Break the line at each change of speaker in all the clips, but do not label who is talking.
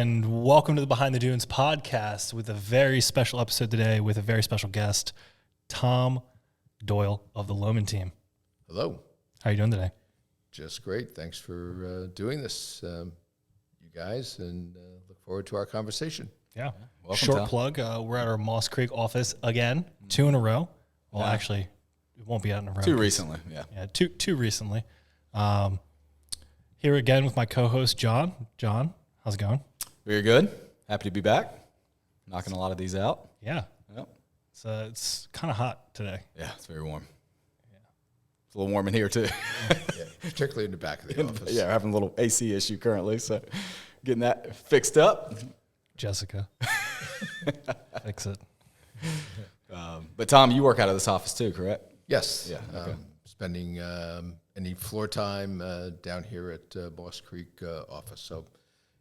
And welcome to the Behind the Dunes podcast with a very special episode today with a very special guest, Tom Doyle of the Lowman team.
Hello.
How are you doing today?
Just great. Thanks for doing this, you guys, and look forward to our conversation.
Yeah.
Welcome,
Short
Tom.
plug. We're at our Moss Creek office again, 2 in a row. Well, actually, it won't be out in a row.
Two recently, yeah.
Yeah, two recently. Here again with my co-host, John. John, how's it going?
Very good. Happy to be back. Knocking a lot of these out.
Yeah.
Yep.
So it's kind of hot today.
Yeah, it's very warm. Yeah. It's a little warm in here, too.
Yeah, particularly in the back of the office.
Yeah, we're having a little AC issue currently, so getting that fixed up.
Jessica, fix it.
But, Tom, you work out of this office, too, correct?
Yes.
Yeah, okay.
Spending any floor time down here at Moss Creek office. So,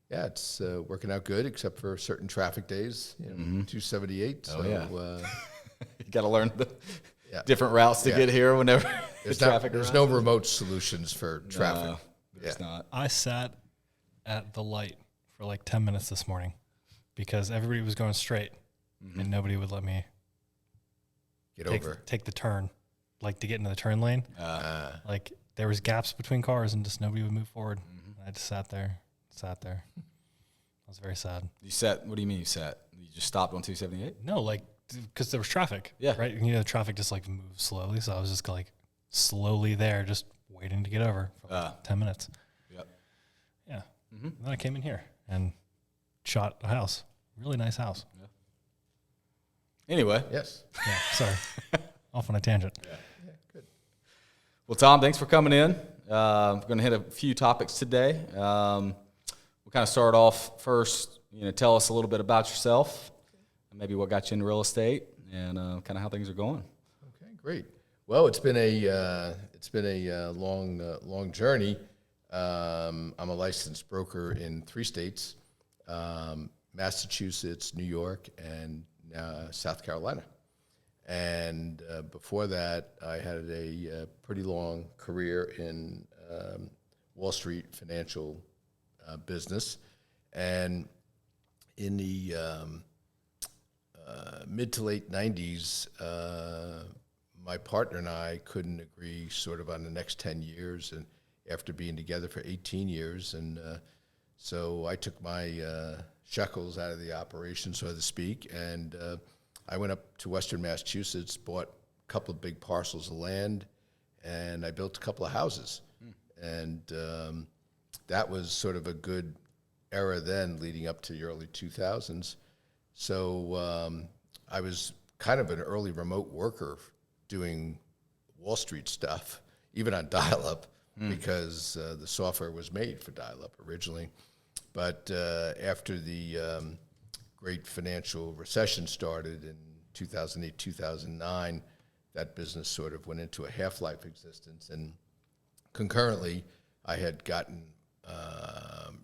yeah, it's working out good, except for certain traffic days, 278.
Oh,
so,
yeah. You got to learn the different routes to
Yeah.
get here whenever the traffic
There's
arises.
no remote solutions for traffic.
No, there's not.
I sat at the light for like 10 minutes this morning because everybody was going straight and nobody would let me take the turn, like to get into the turn lane. Like there was gaps between cars and just nobody would move forward. I just sat there. I was very sad.
You sat, what do you mean you sat? You just stopped on 278?
No, like, because there was traffic.
Yeah.
Right? You know, traffic just like moves slowly. So I was just like slowly there, just waiting to get over for like 10 minutes.
Yep.
Yeah. And then I came in here and shot a house. Really nice house.
Yeah. Anyway.
Yes.
Yeah. Sorry. Off on a tangent.
Yeah, good.
Well, Tom, thanks for coming in. We're going to hit a few topics today. We'll kind of start off first, tell us a little bit about yourself, maybe what got you into real estate, and kind of how things are going.
Okay, great. Well, it's been a long journey. I'm a licensed broker in 3 states, Massachusetts, New York, and South Carolina. And before that, I had a pretty long career in Wall Street financial business. And in the mid to late 90s, my partner and I couldn't agree sort of on the next 10 years, and after being together for 18 years. And so I took my shekels out of the operation, so to speak, and I went up to Western Massachusetts, bought a couple of big parcels of land, and I built a couple of houses. And that was sort of a good era then, leading up to the early 2000s. So I was kind of an early remote worker doing Wall Street stuff, even on dial-up, because the software was made for dial-up originally. But after the great financial recession started in 2008, 2009, that business sort of went into a half-life existence. And concurrently, I had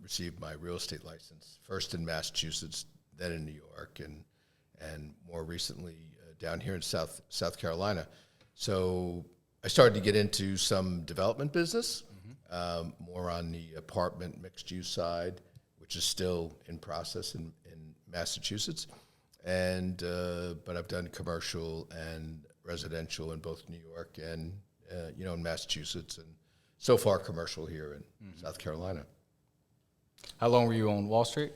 received my real estate license, first in Massachusetts, then in New York, and more recently down here in South Carolina. So I started to get into some development business, more on the apartment mixed-use side, which is still in process in Massachusetts. And but I've done commercial and residential in both New York and in Massachusetts, and so far commercial here in South Carolina.
How long were you on Wall Street?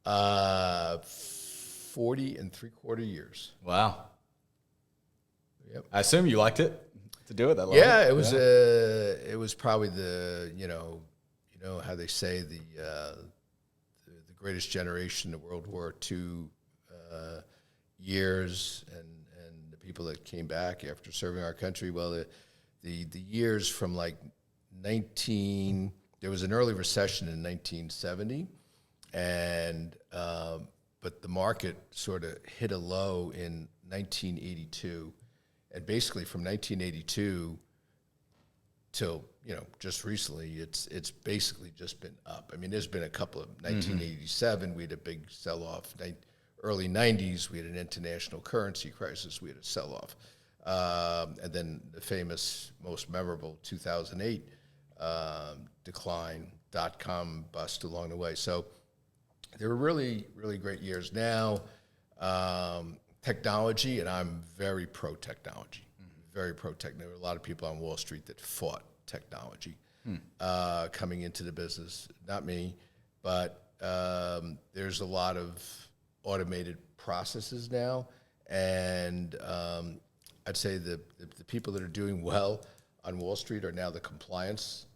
40 3/4 years.
Wow.
Yep.
I assume you liked it to do it that long.
Yeah, it was. It was probably the how they say the greatest generation, the World War II years, and the people that came back after serving our country. Well, the years from like there was an early recession in 1970, and but the market sort of hit a low in 1982, and basically from 1982 till just recently, it's basically just been up. I mean, there's been a couple of 1987, we had a big sell-off. Early 90s, we had an international currency crisis. We had a sell-off. And then the famous, most memorable 2008 decline, dot-com bust along the way. So They were really, really great years. Now, technology, and I'm very pro-technology, very pro-tech. There were a lot of people on Wall Street that fought technology coming into the business. Not me, but there's a lot of automated processes now, and I'd say the people that are doing well on Wall Street are now the compliance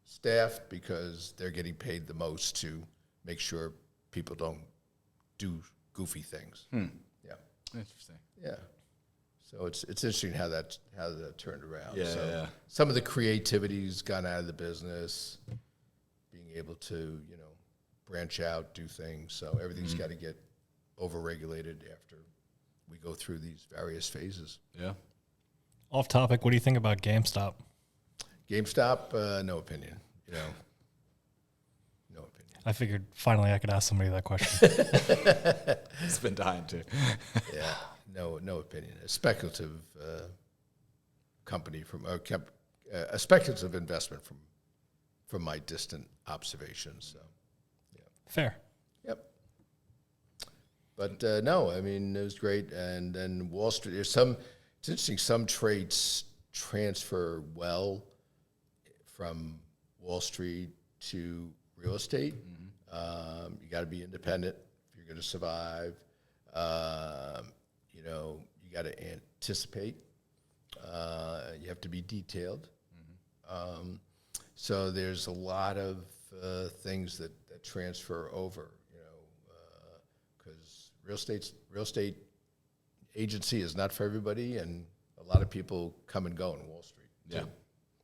staff, because they're getting paid the most to make sure people don't do goofy things. Yeah.
Interesting.
Yeah. So it's interesting how that turned around.
Yeah,
So
yeah.
some of the creativity's gone out of the business, being able to, branch out, do things. So everything's got to get overregulated after we go through these various phases.
Yeah.
Off topic, what do you think about GameStop?
GameStop, no opinion. No opinion.
I figured finally I could ask somebody that question.
It's been dying to.
Yeah, no opinion. A speculative company a speculative investment from my distant observations. So, yeah.
Fair.
Yep. But no, I mean, it was great. And then Wall Street, it's interesting, some traits transfer well from Wall Street to real estate. You got to be independent if you're going to survive. You got to anticipate. You have to be detailed. So there's a lot of things that transfer over, because real estate agency is not for everybody, and a lot of people come and go in Wall Street.
Yeah.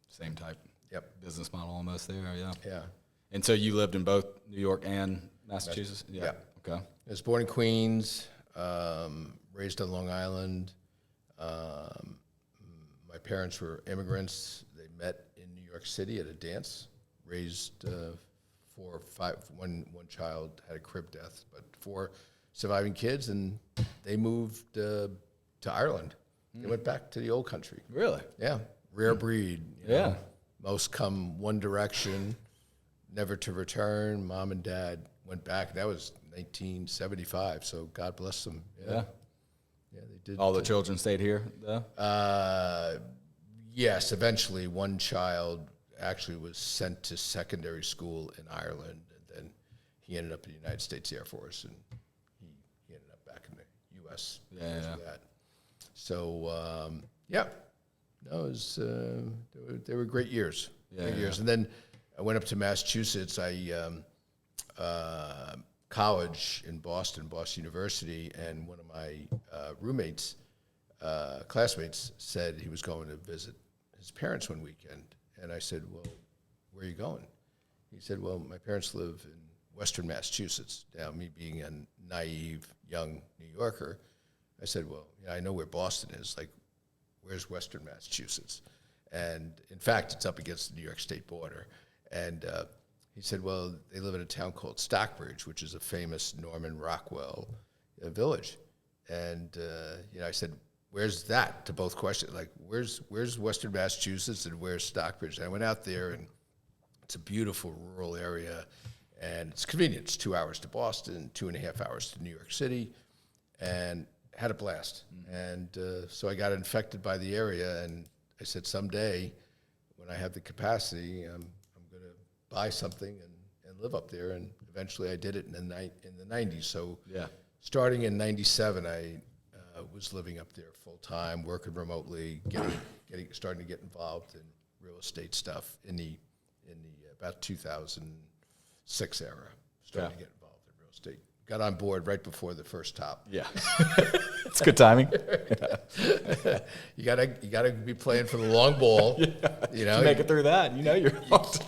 Same type.
Yep.
Business model almost there. Yeah.
Yeah.
And so you lived in both New York and Massachusetts?
Yeah.
Okay.
I was born in Queens, raised on Long Island. My parents were immigrants. They met in New York City at a dance, raised 4 or 5. One child had a crib death, but 4 surviving kids, and they moved to Ireland. They went back to the old country.
Really?
Yeah. Rare breed.
Yeah.
Most come one direction, never to return. Mom and dad went back. That was 1975, so God bless them.
Yeah.
Yeah, they did.
All the children stayed here, though?
Yes, eventually one child actually was sent to secondary school in Ireland, and then he ended up in the United States Air Force, and he ended up back in the U.S.
Yeah.
after that. So, no, it was, they were great years. Great years. And then I went up to Massachusetts. College in Boston University, and one of my classmates said he was going to visit his parents one weekend. And I said, well, where are you going? He said, well, my parents live in Western Massachusetts. Now, me being a naive young New Yorker, I said, well, I know where Boston is. Like, where's Western Massachusetts? And in fact, it's up against the New York State border. And he said, well, they live in a town called Stockbridge, which is a famous Norman Rockwell village. And I said, where's that? To both questions, like, where's Western Massachusetts and where's Stockbridge? And I went out there, and it's a beautiful rural area, and it's convenient. It's 2 hours to Boston, 2.5 hours to New York City, and had a blast. And so I got infected by the area, and I said, someday, when I have the capacity, I'm going to buy something and live up there. And eventually I did it in the 90s. So starting in 97, I was living up there full time, working remotely, starting to get involved in real estate stuff in the about 2006 era. Starting to get involved in real estate. Got on board right before the first top.
Yeah. It's good timing.
You gotta be playing for the long ball. You know,
to make it through that, you're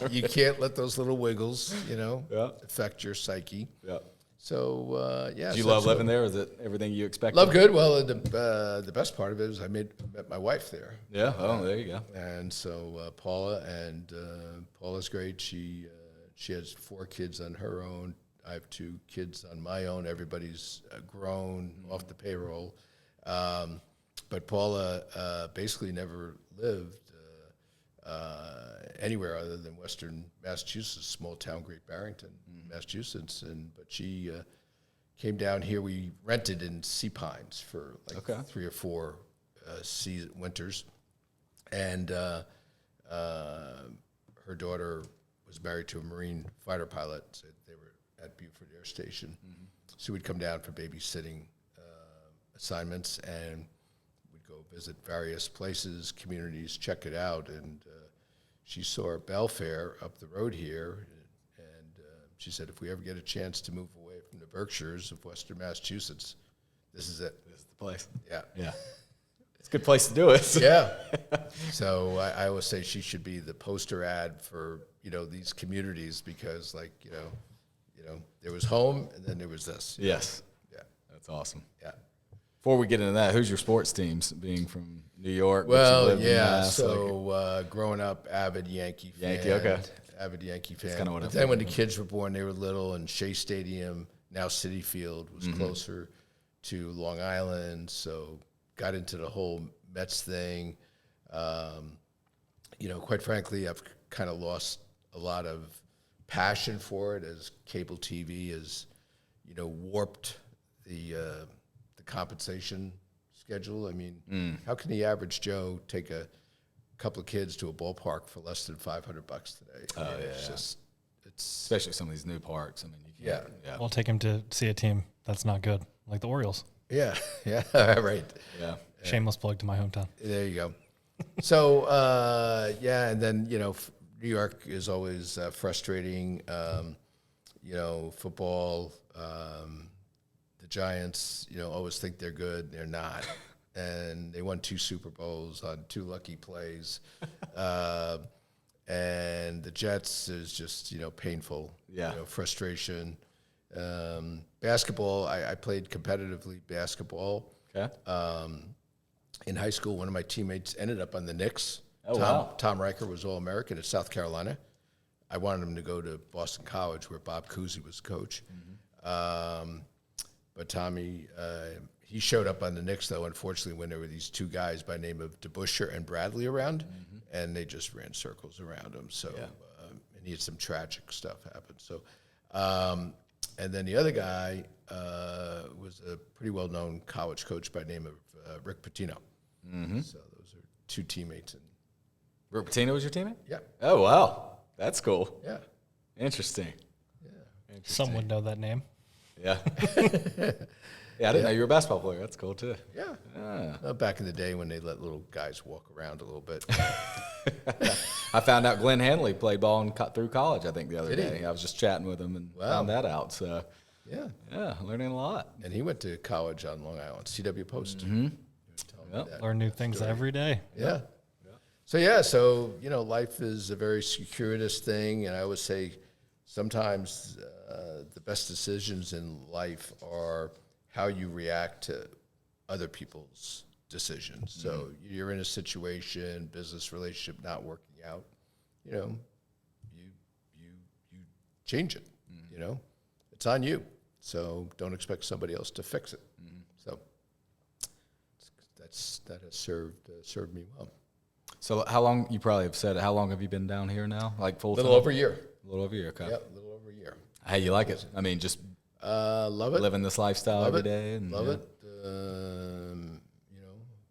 you can't let those little wiggles,
Yeah.
affect your psyche.
Yeah.
So
Did you love living there? Is it everything you expected?
Love good. Well, the best part of it is I met my wife there.
Yeah. Oh, there you go.
And so Paula, and Paula's great. She has 4 kids on her own. I have 2 kids on my own. Everybody's grown off the payroll. But Paula basically never lived anywhere other than Western Massachusetts, small town, Great Barrington, Massachusetts. But she came down here. We rented in Sea Pines for like 3 or 4 winters. And her daughter was married to a Marine fighter pilot. So they were at Beaufort Air Station. So we'd come down for babysitting assignments, and we'd go visit various places, communities, check it out. And she saw Belfair up the road here, and she said, if we ever get a chance to move away from the Berkshires of Western Massachusetts, this is it.
This is the place.
Yeah.
Yeah. It's a good place to do it.
Yeah. So I always say she should be the poster ad for, these communities, because there was home and then there was this.
Yes.
Yeah.
That's awesome.
Yeah.
Before we get into that, who's your sports teams, being from New York?
Well, yeah. So growing up, avid Yankee fan. Avid Yankee fan.
Kind of
but then when the kids were born, they were little, and Shea Stadium, now Citi Field, was closer to Long Island. So got into the whole Mets thing. Quite frankly, I've kind of lost a lot of passion for it as cable TV has, warped the compensation schedule. I mean, how can the average Joe take a couple of kids to a ballpark for less than $500 today? It's
especially some of these new parks. I mean, you can't.
Yeah.
We'll take him to see a team that's not good, like the Orioles.
Yeah, right.
Yeah.
Shameless plug to my hometown.
There you go. So, and then, New York is always frustrating. Football, the Giants, always think they're good. They're not. And they won 2 Super Bowls on 2 lucky plays. And the Jets is just, painful.
Yeah.
Frustration. Basketball, I played competitively basketball.
Okay.
In high school, one of my teammates ended up on the Knicks.
Wow.
Tom Riker was All-American at South Carolina. I wanted him to go to Boston College, where Bob Cousy was coach. But Tommy, he showed up on the Knicks, though, unfortunately, when there were these 2 guys by name of DeBusschere and Bradley around, and they just ran circles around him. So, and he had some tragic stuff happen. So, and then the other guy was a pretty well-known college coach by name of Rick Pitino. So those are 2 teammates. And
Rick Pitino was your teammate?
yeah.
Oh, wow. That's cool.
Yeah.
Interesting.
Some would know that name.
Yeah. Yeah, I didn't know you were a basketball player. That's cool, too.
Yeah. Back in the day when they let little guys walk around a little bit.
I found out Glenn Hanley played ball through college, I think, the other
Did he?
day. I was just chatting with him and
Wow.
found that out. So,
Yeah.
learning a lot.
And he went to college on Long Island, CW Post.
Yep.
Learn new things every day.
Yeah. So, life is a very circuitous thing. And I always say sometimes the best decisions in life are how you react to other people's decisions. So you're in a situation, business relationship not working out, you change it, It's on you. So don't expect somebody else to fix it. So that has served me well.
So how long, you probably have said it, how long have you been down here now? Like full
A
time?
little over a year.
A little over a year, okay.
Yeah, a little over a year.
Hey, you like it? I mean, just
Love it.
living this lifestyle
Love
every
it.
day. And,
Love it.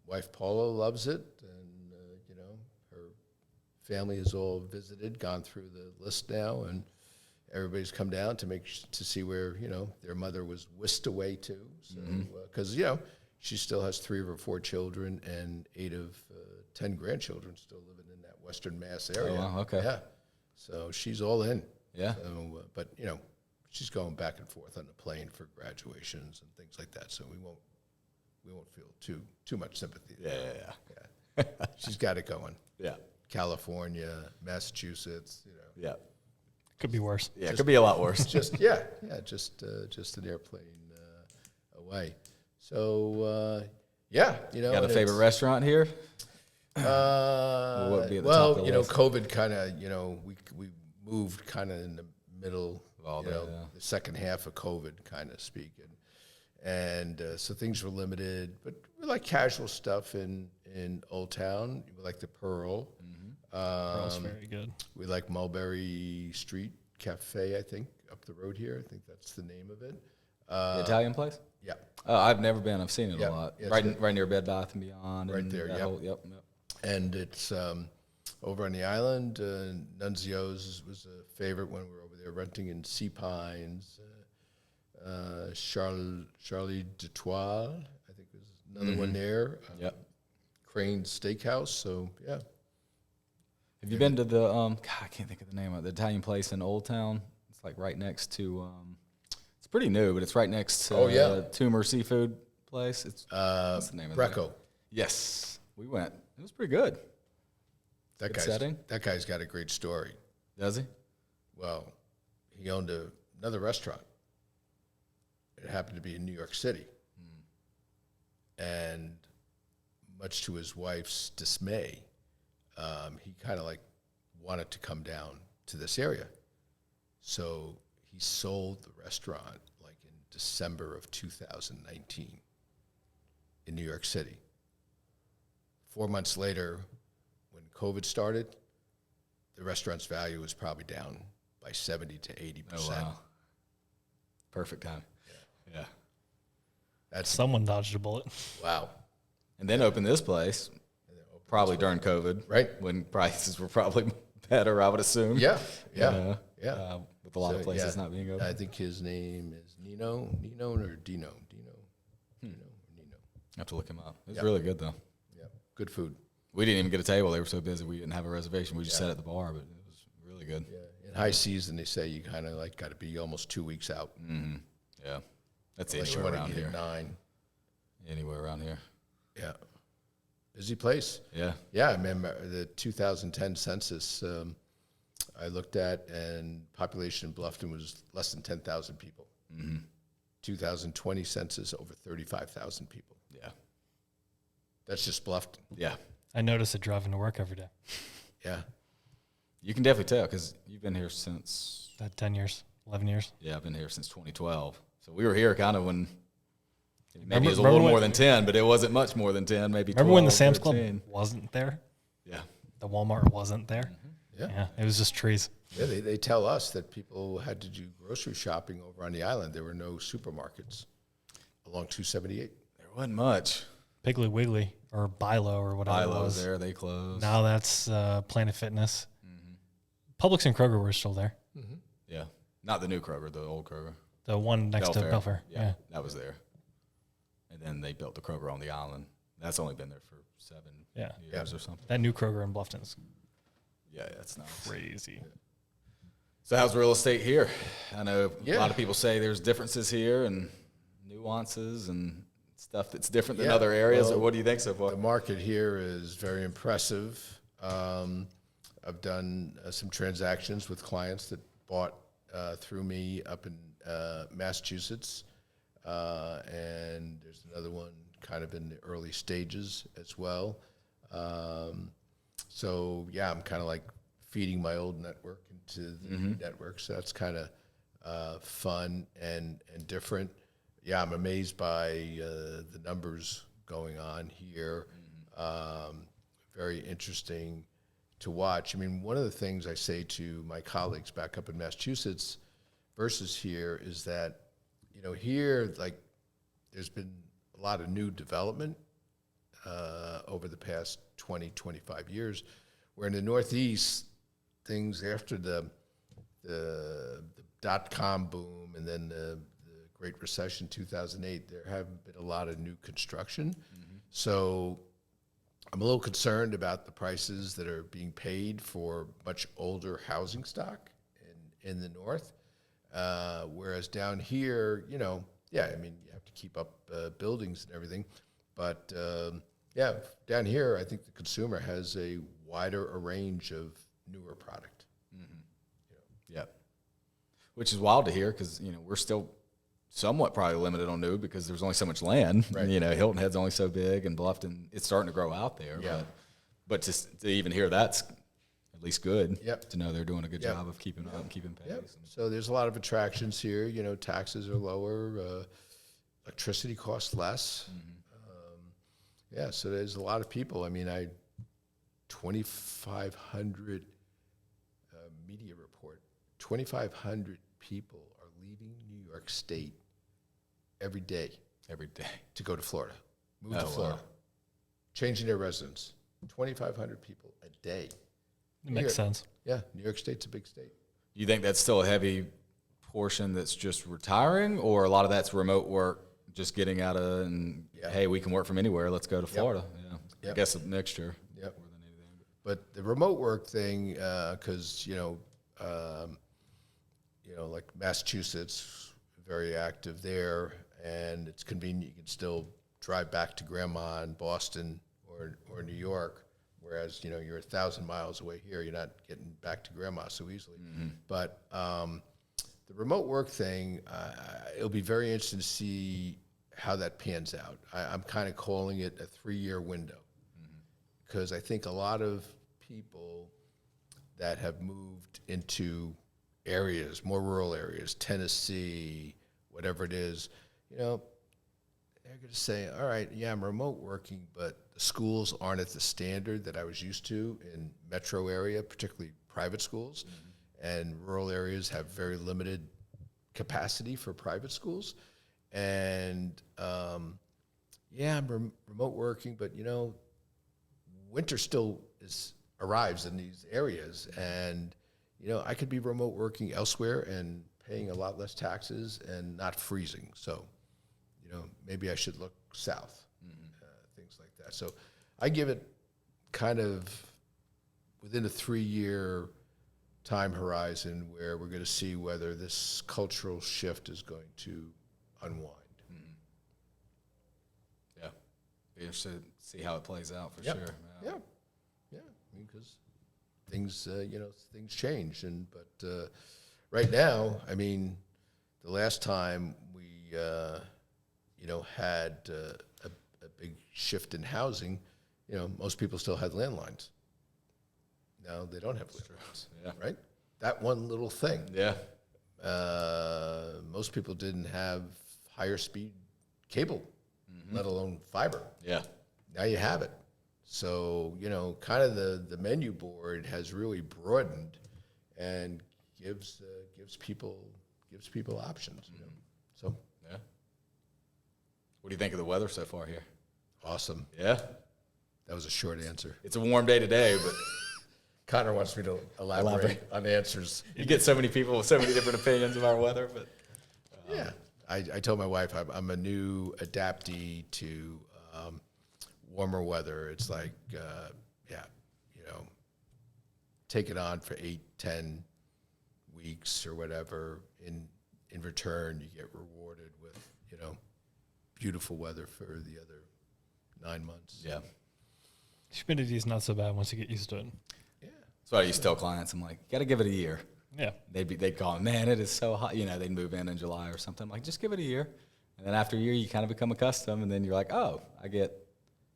Wife Paula loves it, and her family is all visited, gone through the list now, and everybody's come down to see where their mother was whisked away to. So because she still has 3 of her 4 children and 8 of 10 grandchildren still living in that Western Mass area.
Oh, wow, okay.
Yeah. So she's all in.
Yeah.
So, but she's going back and forth on the plane for graduations and things like that. So we won't feel too much sympathy.
Yeah.
She's got it going.
Yeah.
California, Massachusetts.
Yeah.
Could be worse.
Yeah, it could be a lot worse.
Just just an airplane away. So
Got a
and
favorite restaurant here?
What
would be at the top of the list?
COVID kind of we moved kind of in the middle,
All that,
the second half of COVID, kind of speaking, and so things were limited. But we like casual stuff in Old Town. We like the Pearl.
Pearl's very good.
We like Mulberry Street Cafe, I think, up the road here. I think that's the name of it.
The Italian place?
Yeah.
Oh, I've never been. I've seen it
Yeah,
a lot.
it's
Right near Bed Bath and Beyond.
Right
and
there,
that
yep.
Yep.
And it's over on the island. Nunzio's was a favorite when we were over there renting in Sea Pines. Charlie d'Etoile, I think was another one there.
Yep.
Crane Steakhouse. So, yeah.
Have you been to the, God, I can't think of the name of it, the Italian place in Old Town? It's like right next to, it's pretty new, but it's right next to Tumor Seafood place. It's what's the name of it?
Greco.
Yes, we went. It was pretty good.
That guy's got a great story.
Does he?
Well, he owned another restaurant. It happened to be in New York City. And much to his wife's dismay, he kind of like wanted to come down to this area. So he sold the restaurant like in December of 2019 in New York City. 4 months later, when COVID started, the restaurant's value was probably down by 70 to 80%.
Oh, wow. Perfect time. Yeah.
That's
Someone dodged a bullet.
wow.
And then opened this place, probably during COVID.
Right.
When prices were probably better, I would assume.
Yeah.
With a lot of places not being open.
I think his name is Nino or Dino.
I have to look him up. It was
Yeah.
really good, though.
Yeah, good food.
We didn't even get a table. They were so busy we didn't have a reservation. We just sat at the bar, but it was really good.
Yeah, in high season, they say you kind of like got to be almost 2 weeks out.
Mm-hmm. Yeah. That's
Unless you
anywhere
want
around
to eat
here.
at 9.
Anywhere around here.
Yeah. Busy place.
Yeah.
Yeah, I remember the 2010 census I looked at, and population in Bluffton was less than 10,000 people. 2020 census, over 35,000 people.
Yeah.
That's just Bluffton.
Yeah.
I notice it driving to work every day.
Yeah.
You can definitely tell because you've been here since...
10 years, 11 years.
Yeah, I've been here since 2012. So we were here kind of when... Maybe it was a
remember
little
when-
more than 10, but it wasn't much more than 10, maybe 12,
Remember when the Sam's
13.
Club wasn't there?
Yeah.
The Walmart wasn't there?
Yeah.
It was just trees.
Yeah, they tell us that people had to do grocery shopping over on the island. There were no supermarkets along 278.
There wasn't much.
Piggly Wiggly or Bilo or whatever it
Bilo's
was.
there, they closed.
Now that's Planet Fitness. Publix and Kroger were still there.
Yeah. Not the new Kroger, the old Kroger.
The one next to Belfair.
Yeah, that was there. And then they built the Kroger on the island. That's only been there for 7 years or something.
That new Kroger in Bluffton's
Yeah, that's nice.
crazy.
So how's real estate here? I know a
Yeah.
lot of people say there's differences here and nuances and stuff that's different than
Yeah,
other areas.
well,
Or what do you think so far?
The market here is very impressive. I've done some transactions with clients that bought through me up in Massachusetts, and there's another one kind of in the early stages as well. So yeah, I'm kind of like feeding my old network into the new network. So that's kind of fun and different. Yeah, I'm amazed by the numbers going on here. Very interesting to watch. I mean, one of the things I say to my colleagues back up in Massachusetts versus here is that, you know, here, like, there's been a lot of new development over the past 20, 25 years, where in the Northeast, things after the dot-com boom and then the Great Recession 2008, there haven't been a lot of new construction. So I'm a little concerned about the prices that are being paid for much older housing stock in the North. Whereas down here, you know, yeah, I mean, you have to keep up buildings and everything. But, yeah, down here, I think the consumer has a wider range of newer product.
Yeah. Which is wild to hear because, you know, we're still somewhat probably limited on new because there's only so much land.
Right.
You know, Hilton Head's only so big and Bluffton, it's starting to grow out there.
Yeah.
But to even hear that's at least good
Yep.
to know they're doing a good
Yep.
job of keeping up and keeping pace.
Yep. So there's a lot of attractions here. You know, taxes are lower, electricity costs less. Yeah, so there's a lot of people. I mean, 2,500 media report. 2,500 people are leaving New York State every day to go to Florida, move to Florida,
wow.
changing their residence. 2,500 people a day.
It makes sense.
Yeah, New York State's a big state.
You think that's still a heavy portion that's just retiring, or a lot of that's remote work, just getting out of and hey, we can work from anywhere. Let's go to Florida. Yeah,
Yep.
I guess a mixture.
Yep. More than anything. But the remote work thing, because like Massachusetts, very active there, and it's convenient. You can still drive back to Grandma in Boston or New York, whereas you're 1,000 miles away here. You're not getting back to Grandma so easily. Mm-hmm. But the remote work thing, it'll be very interesting to see how that pans out. I'm kind of calling it a 3-year window, because I think a lot of people that have moved into areas, more rural areas, Tennessee, whatever it is, they're going to say, all right, yeah, I'm remote working, but the schools aren't at the standard that I was used to in metro area, particularly private schools, and rural areas have very limited capacity for private schools. And I'm remote working, but winter still arrives in these areas, and I could be remote working elsewhere and paying a lot less taxes and not freezing. So, maybe I should look south, things like that. So I give it kind of within a 3-year time horizon where we're going to see whether this cultural shift is going to unwind.
Yeah. Be interested to see how it plays out for
Yep.
sure.
Yeah. Because things, things change. But right now, the last time we, had a big shift in housing, most people still had landlines. Now they don't have landlines, right? That one little thing.
Yeah.
Most people didn't have higher speed cable, let alone fiber.
Yeah.
Now you have it. So, kind of the menu board has really broadened and gives people options. So
Yeah. What do you think of the weather so far here?
awesome.
Yeah.
That was a short answer.
It's a warm day today, but
Connor wants me to elaborate on answers.
you get so many people with so many different opinions of our weather. But
Yeah, I told my wife I'm a new adaptee to warmer weather. It's like, take it on for 8-10 weeks or whatever. In return, you get rewarded with beautiful weather for the other 9 months.
yeah.
Humidity is not so bad once you get used to it.
Yeah.
So I used to tell clients, I'm like, got to give it a year.
Yeah.
They'd call me, man, it is so hot. They'd move in July or something. I'm like, just give it a year. And then after a year, you kind of become accustomed. And then you're like, oh, I get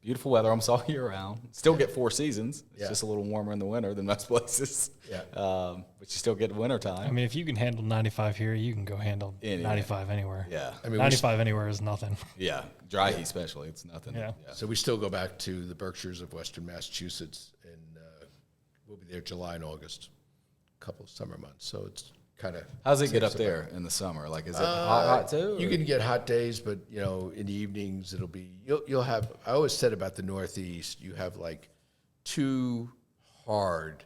beautiful weather almost all year round. Still get 4 seasons. It's just a little warmer in the winter than most places.
Yeah.
But you still get winter time.
If you can handle 95 here, you can go handle
Anywhere.
95 anywhere.
Yeah.
95 anywhere is nothing.
Yeah. Dry heat especially. It's nothing.
Yeah.
So we still go back to the Berkshires of Western Massachusetts, and we'll be there July and August, a couple of summer months. So it's kind of.
How's it get up there in the summer? Like, is it hot too?
You can get hot days, but in the evenings it'll be. You'll have. I always said about the Northeast, you have like 2 hard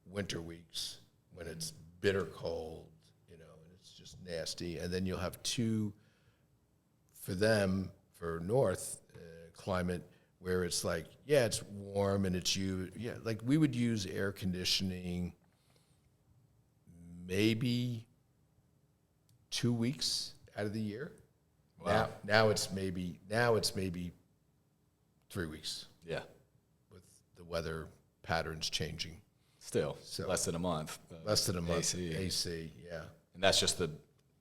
winter weeks when it's bitter cold, and it's just nasty, and then you'll have 2 for them for North climate where it's like, it's warm and it's like we would use air conditioning maybe 2 weeks out of the year.
Wow.
Now it's maybe 3 weeks
Yeah.
with the weather patterns changing.
Still.
So-
less than a month.
Less than a month.
AC.
AC, yeah.
And that's just the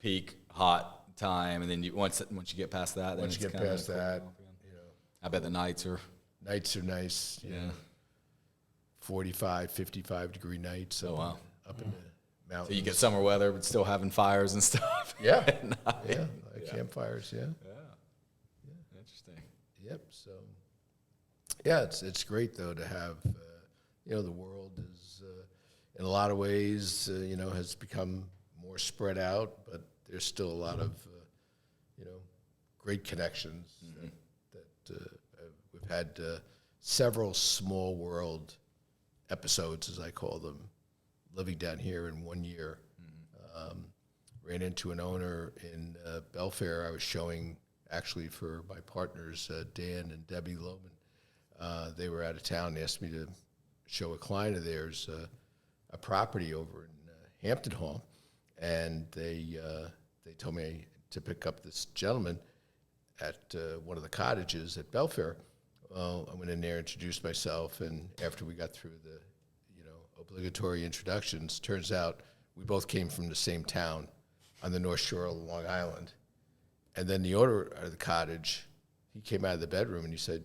peak hot time. And then once you get past that, then
Once you
it's
get
kinda
past
cooling
that,
off again. I bet the nights are.
nights are nice. 45, 55 degree nights.
Oh, wow.
Up in the mountains.
So you get summer weather, but still having fires and stuff.
Yeah.
at night.
Yeah, like campfires, yeah.
Interesting.
Yep. So, yeah, it's great though to have the world is, in a lot of ways, has become more spread out, but there's still a lot of, great connections that we've had several small world episodes, as I call them, living down here in 1 year. Ran into an owner in Belfair. I was showing actually for my partners, Dan and Debbie Lohman. They were out of town and asked me to show a client of theirs a property over in Hampton Hall. And they told me to pick up this gentleman at one of the cottages at Belfair. Well, I went in there, introduced myself, and after we got through the obligatory introductions, turns out we both came from the same town on the North Shore of Long Island. And then the owner of the cottage, he came out of the bedroom and he said,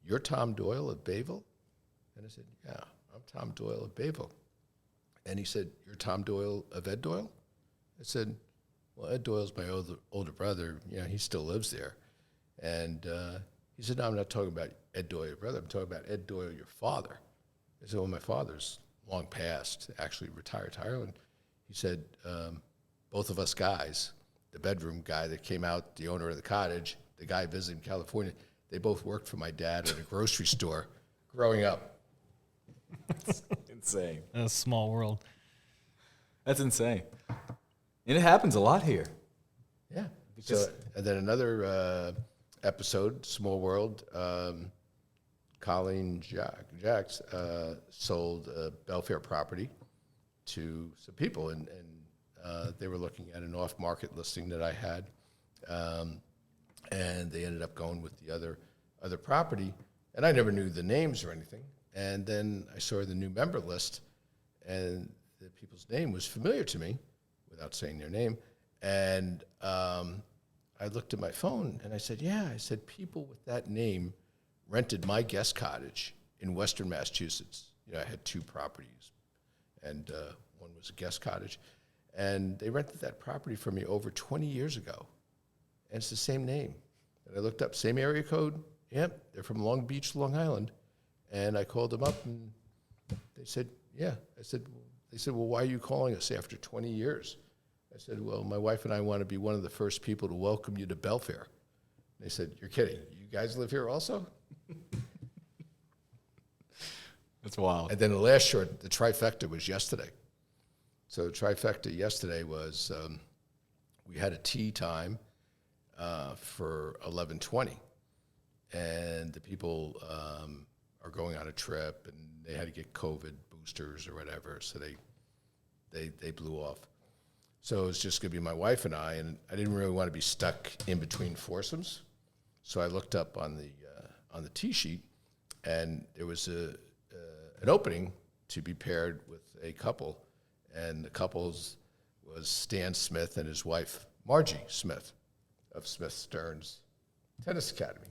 "You're Tom Doyle of Bayville?" And I said, "Yeah, I'm Tom Doyle of Bayville." And he said, "You're Tom Doyle of Ed Doyle?" I said, "Well, Ed Doyle's my older brother. He still lives there." And he said, "No, I'm not talking about Ed Doyle, your brother. I'm talking about Ed Doyle, your father." I said, "Well, my father's long past, actually retired to Ireland." He said, "Both of us guys, the bedroom guy that came out, the owner of the cottage, the guy visiting California, they both worked for my dad at a grocery store growing up."
That's insane.
That's a small world.
That's insane. And it happens a lot here.
Yeah. And then another episode, Small World, Colleen Jacks sold a Belfair property to some people, and they were looking at an off-market listing that I had, and they ended up going with the other property, and I never knew the names or anything. And then I saw the new member list, and the people's name was familiar to me, without saying their name. And I looked at my phone, and I said, "Yeah," I said, "people with that name rented my guest cottage in Western Massachusetts." I had two properties, and one was a guest cottage. And they rented that property for me over 20 years ago. And it's the same name. And I looked up, same area code. Yep, they're from Long Beach, Long Island. And I called them up, and they said, "Yeah." They said, "Well, why are you calling us after 20 years?" I said, "Well, my wife and I want to be one of the first people to welcome you to Belfair." They said, "You're kidding. You guys live here also?"
That's wild.
And then the last short, the trifecta was yesterday. So the trifecta yesterday was we had a tea time for 11:20, and the people are going on a trip, and they had to get COVID boosters or whatever, so they blew off. So it was just going to be my wife and I didn't really want to be stuck in between foursomes, so I looked up on the tee sheet, and there was an opening to be paired with a couple. And the couples was Stan Smith and his wife, Margie Smith, of Smith Stearns Tennis Academy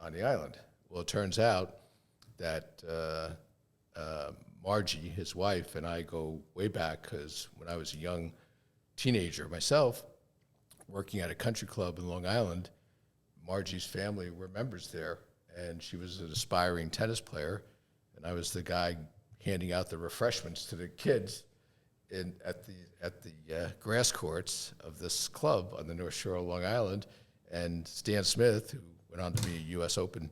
on the island. Well, it turns out that Margie, his wife, and I go way back, because when I was a young teenager myself, working at a country club in Long Island, Margie's family were members there, and she was an aspiring tennis player, and I was the guy handing out the refreshments to the kids at the grass courts of this club on the North Shore of Long Island. And Stan Smith, who went on to be a U.S. Open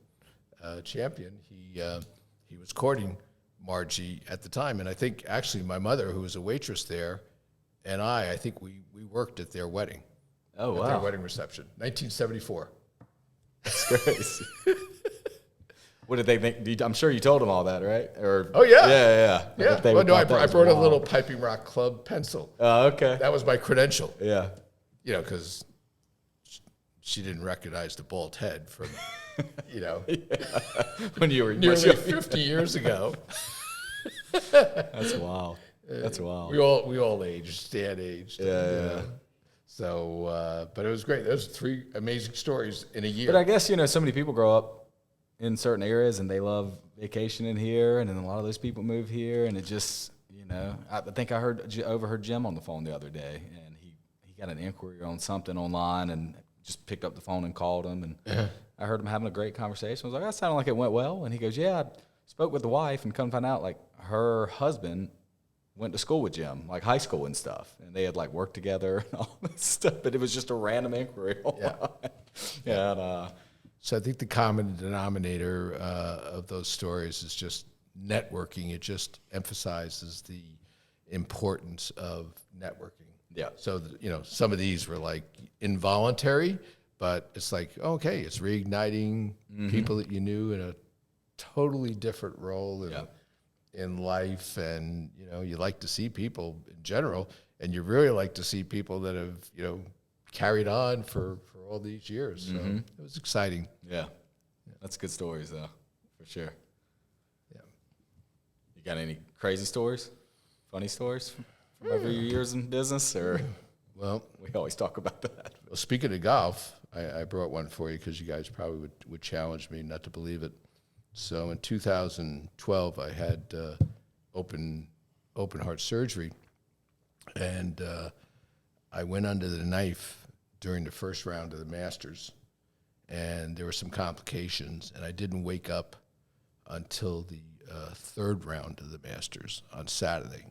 champion, he was courting Margie at the time. And I think actually my mother, who was a waitress there, and I think we worked at their wedding.
Oh, wow.
At their wedding reception, 1974.
That's crazy. What did they think? I'm sure you told them all that, right? Or
Oh, yeah.
Yeah.
Well, no, I brought a little Piping Rock Club pencil.
Oh, okay.
That was my credential.
Yeah.
Because she didn't recognize the bald head from,
When you were
nearly 50 years ago.
That's wild. That's wild.
We all aged, Stan aged.
Yeah.
So, but it was great. Those 3 amazing stories in a year.
But I guess, so many people grow up in certain areas and they love vacationing here, and then a lot of those people move here, and it just, I think I overheard Jim on the phone the other day, and he got an inquiry on something online and just picked up the phone and called him, and I heard him having a great conversation. I was like, "That sounded like it went well," and he goes, "Yeah, spoke with the wife and come find out, like, her husband went to school with Jim, like high school and stuff. And they had, like, worked together and all this stuff. But it was just a random inquiry.
Yeah.
And,
So I think the common denominator of those stories is just networking. It just emphasizes the importance of networking.
Yeah.
So, some of these were like involuntary, but it's like, okay, it's reigniting people that you knew in a totally different role in life. And, you like to see people in general, and you really like to see people that have, carried on for all these years. So it was exciting.
yeah. That's good stories, though, for sure.
Yeah.
You got any crazy stories, funny stories from over your years in business? Or
Well,
we always talk about that.
Well, speaking of golf, I brought one for you because you guys probably would challenge me not to believe it. So in 2012, I had open heart surgery, and I went under the knife during the first round of the Masters, and there were some complications, and I didn't wake up until the third round of the Masters on Saturday.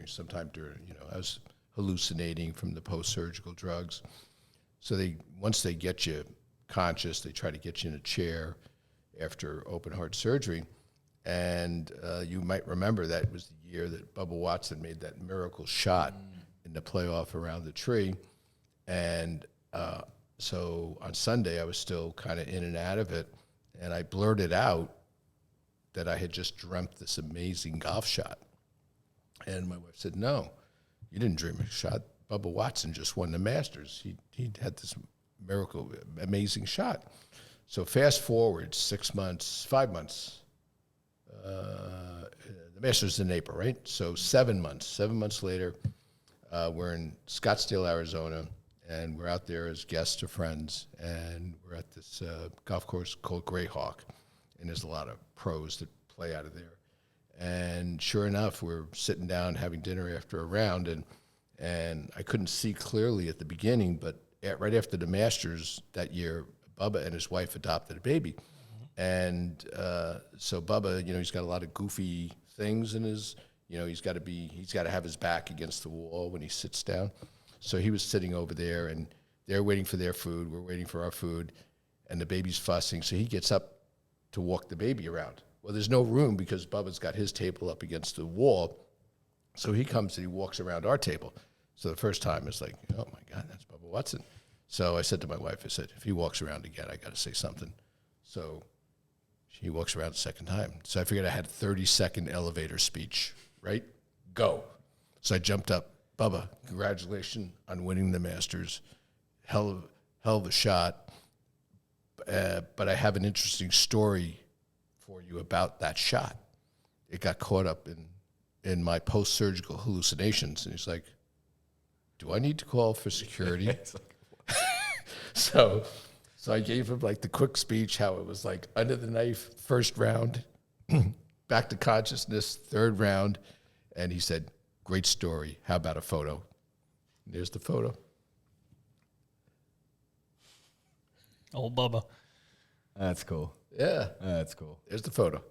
Sometime during, I was hallucinating from the post-surgical drugs. So once they get you conscious, they try to get you in a chair after open heart surgery. And you might remember that was the year that Bubba Watson made that miracle shot in the playoff around the tree. And so on Sunday, I was still kind of in and out of it. And I blurted out that I had just dreamt this amazing golf shot. And my wife said, "No, you didn't dream a shot. Bubba Watson just won the Masters. He had this miracle, amazing shot." So fast forward 5 months. The Masters in April, right? So 7 months. 7 months later, we're in Scottsdale, Arizona, and we're out there as guests or friends, and we're at this golf course called Greyhawk, and there's a lot of pros that play out of there. And sure enough, we're sitting down having dinner after a round, and I couldn't see clearly at the beginning, but right after the Masters that year, Bubba and his wife adopted a baby. And so Bubba, he's got a lot of goofy things in his, he's got to have his back against the wall when he sits down. So he was sitting over there, and they're waiting for their food. We're waiting for our food, and the baby's fussing. So he gets up to walk the baby around. Well, there's no room because Bubba's got his table up against the wall. So he comes and he walks around our table. So the first time it's like, oh my God, that's Bubba Watson. So I said to my wife, I said, if he walks around again, I got to say something. So he walks around the second time. So I figured I had a 30-second elevator speech, right? Go. So I jumped up. Bubba, congratulations on winning the Masters. Hell of a shot. But I have an interesting story for you about that shot. It got caught up in my post-surgical hallucinations. And he's like, do I need to call for security? So I gave him like the quick speech, how it was like under the knife, first round, back to consciousness, third round. And he said, great story. How about a photo? And there's the photo.
Old Bubba.
That's cool.
Yeah.
That's cool.
There's the photo.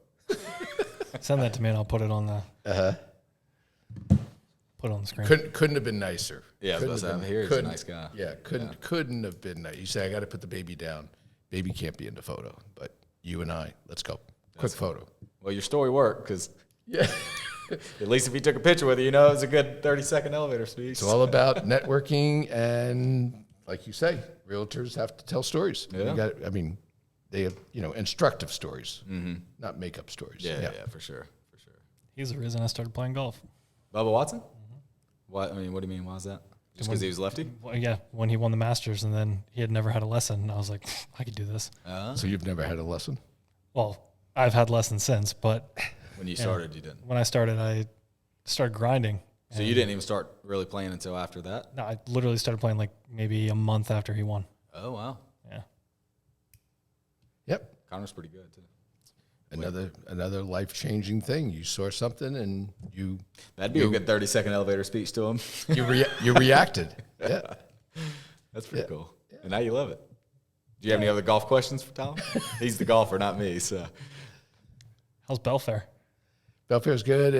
Send that to me and I'll put it on the put it on the screen.
Couldn't have been nicer.
Yeah, I was about to say, he's a nice guy.
Yeah, couldn't have been nice. You say, I got to put the baby down. Baby can't be in the photo, but you and I, let's go. Quick photo.
Well, your story worked because
Yeah.
at least if he took a picture with you, it was a good 30-second elevator speech.
It's all about networking, and like you say, realtors have to tell stories.
Yeah.
They have, instructive stories, not makeup stories.
Yeah, for sure.
He's the reason I started playing golf.
Bubba Watson? What do you mean? Why is that? Just because he was lefty?
Well, yeah, when he won the Masters, and then he had never had a lesson, and I was like, I could do this.
So you've never had a lesson?
Well, I've had lessons since, but
When you started, you didn't.
when I started grinding.
So you didn't even start really playing until after that?
No, I literally started playing like maybe a month after he won.
Oh, wow.
Yeah.
Yep.
Connor's pretty good, too.
Another life-changing thing. You saw something and you...
That'd be a good 30-second elevator speech to him.
You reacted. Yeah.
That's pretty cool. Yeah. And now you love it. Do you have any other golf questions for Tom? He's the golfer, not me, so...
How's Belfair?
Belfair's good.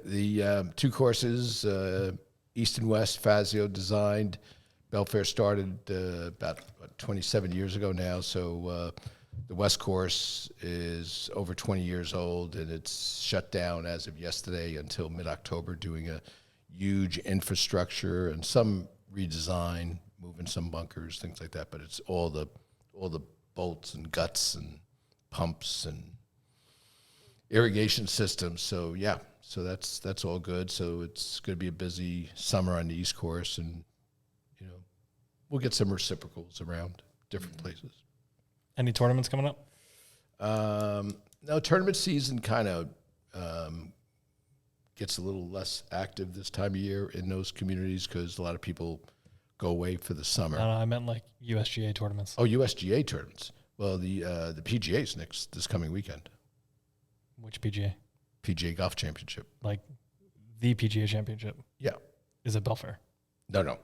The two courses, East and West, Fazio designed. Belfair started about 27 years ago now, so the West course is over 20 years old, and it's shut down as of yesterday until mid-October, doing a huge infrastructure and some redesign, moving some bunkers, things like that. But it's all the bolts and guts and pumps and irrigation systems. So yeah, so that's all good. So it's going to be a busy summer on the East course, and we'll get some reciprocals around different places.
Any tournaments coming up?
No, tournament season kind of gets a little less active this time of year in those communities because a lot of people go away for the summer.
No, I meant like USGA tournaments.
Oh, USGA tournaments. Well, the PGA's this coming weekend.
Which PGA?
PGA Golf Championship.
Like the PGA Championship?
Yeah.
Is it Belfair?
No.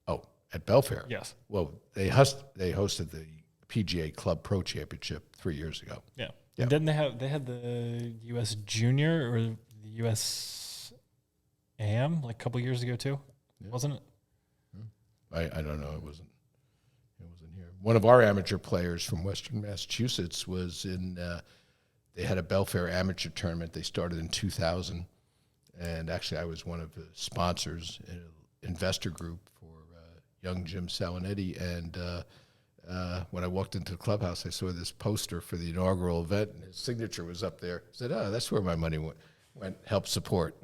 Oh, at Belfair?
Yes.
Well, they hosted the PGA Club Pro Championship 3 years ago.
Yeah.
Yeah.
And then they had the US Junior or the US AM like a couple years ago too, wasn't it?
I don't know. It wasn't here. One of our amateur players from Western Massachusetts was in. They had a Belfair amateur tournament. They started in 2000, and actually I was one of the sponsors in an investor group for young Jim Salinetti. And when I walked into the clubhouse, I saw this poster for the inaugural event, and his signature was up there. I said, "Oh, that's where my money went help support."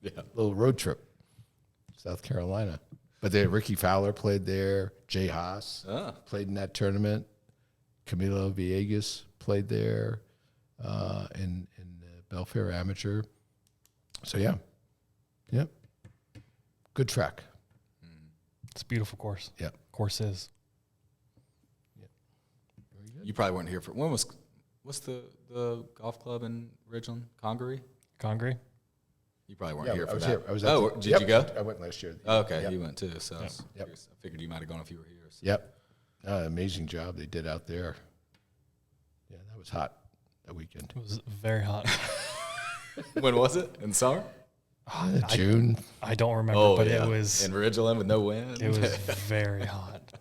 Yeah, little road trip, South Carolina. But Ricky Fowler played there. Jay Haas played in that tournament. Camilo Villegas played there in the Belfair Amateur. So, yeah. Good track.
It's a beautiful course.
Yeah.
Course is.
Yeah. Very good.
You probably weren't here for what's the golf club in Ridgeland? Congaree? You probably weren't here for that.
Here. I was here.
Did you go?
I went last year.
Oh, okay,
Yep.
you went too. So
Yep.
I figured you might have gone if you were here. So.
Yep. Amazing job they did out there. Yeah, that was hot that weekend.
It was very hot.
When was it? In summer?
June.
I don't remember, but it was
in Ridgeland with no wind.
It was very hot.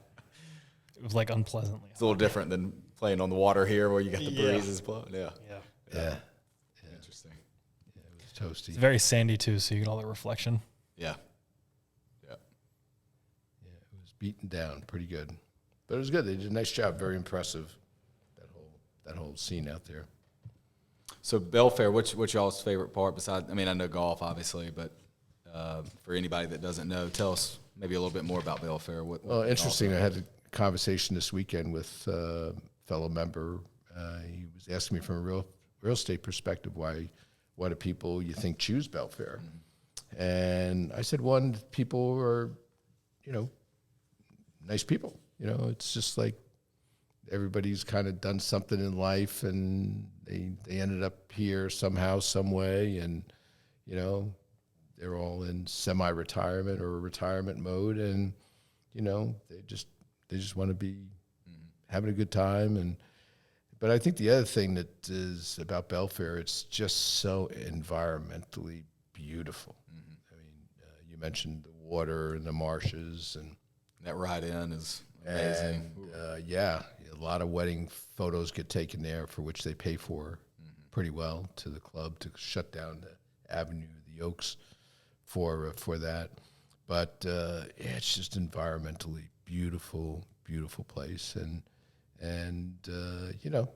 It was like unpleasantly
It's a little different than playing on the water here where you got the breezes blowing. Yeah.
Yeah.
Interesting.
Yeah, it was toasty.
It's very sandy too, so you get all the reflection.
Yeah.
Yeah, it was beaten down pretty good. But it was good. They did a nice job. Very impressive, that whole scene out there.
So Belfair, what's y'all's favorite part besides, I mean, I know golf, obviously, but for anybody that doesn't know, tell us maybe a little bit more about Belfair.
Well, interesting. I had a conversation this weekend with a fellow member. He was asking me from a real estate perspective, why do people you think choose Belfair? Mm-hmm. And I said, one, people are, nice people. It's just like everybody's kind of done something in life, and they ended up here somehow, some way, and they're all in semi-retirement or retirement mode, and they just want to be having a good time. But I think the other thing that is about Belfair, it's just so environmentally beautiful. Mm-hmm. I mean, you mentioned the water and the marshes, and
that ride in is amazing.
And, a lot of wedding photos get taken there, for which they pay for pretty well to the club to shut down the Avenue of the Oaks for that. But it's just environmentally beautiful place, and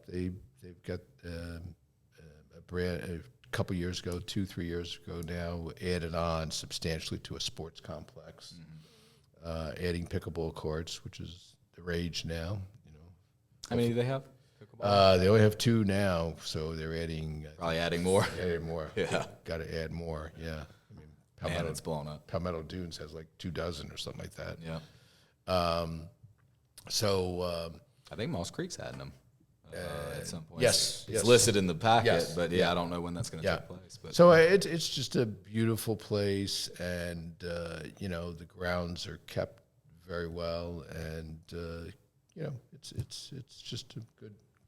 they've got a brand a couple years ago, 2-3 years ago now, added on substantially to a sports complex, adding pickleball courts, which is the rage now.
How many do they have? Pickleball?
They only have 2 now, so they're adding.
Probably adding more.
Adding more.
Yeah.
Got to add more. Yeah. I mean,
Man, it's blown up.
Palmetto Dunes has like 24 or something like that.
Yeah.
I
think Moss Creek's had them at some point.
Yes.
It's listed in the packet,
Yes.
but I don't know when that's going to take place. But
so it's just a beautiful place, and the grounds are kept very well, and it's just a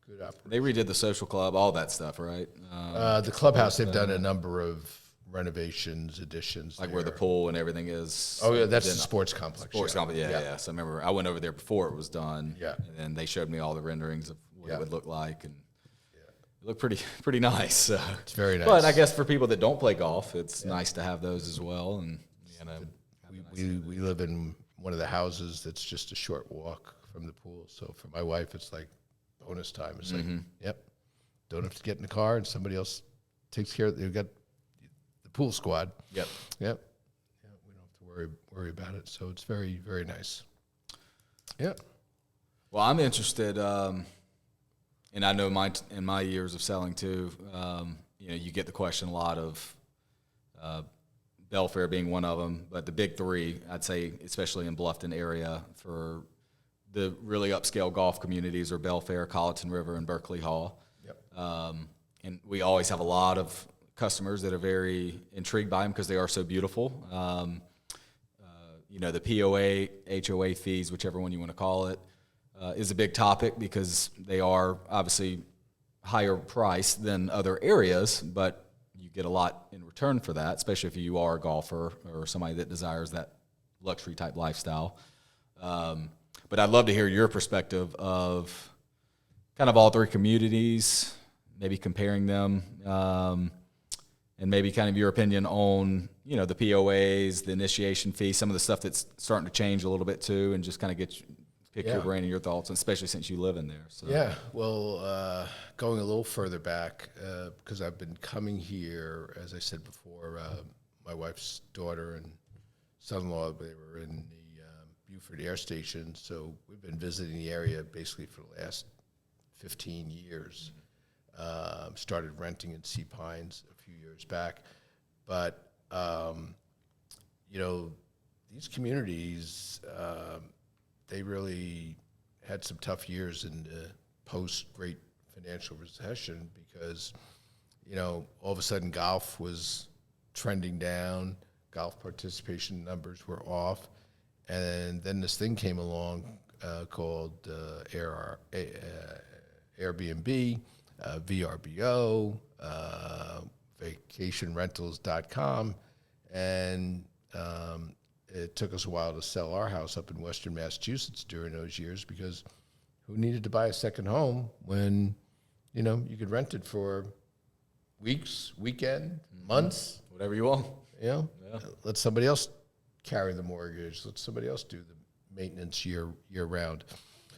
good operation.
They redid the social club, all that stuff, right?
The clubhouse, they've done a number of renovations, additions.
Like
there.
where the pool and everything is.
Oh, yeah, that's the sports complex.
Sports complex, yeah. So I remember I went over there before it was done.
Yeah.
And then they showed me all the renderings of what
Yeah.
it would look like, and it looked pretty nice. So.
It's very nice.
But I guess for people that don't play golf, it's nice to have those as well. And
we live in one of the houses that's just a short walk from the pool. So for my wife, it's like bonus time. It's like, yep, don't have to get in the car, and somebody else takes care of it. They've got the pool squad.
Yep.
We don't have to worry about it. So it's very, very nice. Yeah.
Well, I'm interested, and I know in my years of selling too, you get the question a lot of Belfair being one of them, but the big three, I'd say, especially in Bluffton area, for the really upscale golf communities are Belfair, Colleton River, and Berkeley Hall.
Yep.
And we always have a lot of customers that are very intrigued by them because they are so beautiful. The POA, HOA fees, whichever one you want to call it, is a big topic because they are obviously higher priced than other areas, but you get a lot in return for that, especially if you are a golfer or somebody that desires that luxury type lifestyle. But I'd love to hear your perspective of kind of all three communities, maybe comparing them, and maybe kind of your opinion on, the POAs, the initiation fee, some of the stuff that's starting to change a little bit too, and just kind of pick your brain and your thoughts, especially since you live in there. So.
Yeah, well, going a little further back, because I've been coming here, as I said before, my wife's daughter and son-in-law, they were in the Beaufort Air Station, so we've been visiting the area basically for the last 15 years. Started renting in Sea Pines a few years back, but these communities, they really had some tough years in the post-Great Financial Recession because, all of a sudden golf was trending down, golf participation numbers were off, and then this thing came along called Airbnb, VRBO, vacationrentals.com, and it took us a while to sell our house up in Western Massachusetts during those years because who needed to buy a second home when, you could rent it for weeks, weekend, months.
Whatever you want.
Yeah. Let somebody else carry the mortgage. Let somebody else do the maintenance year round.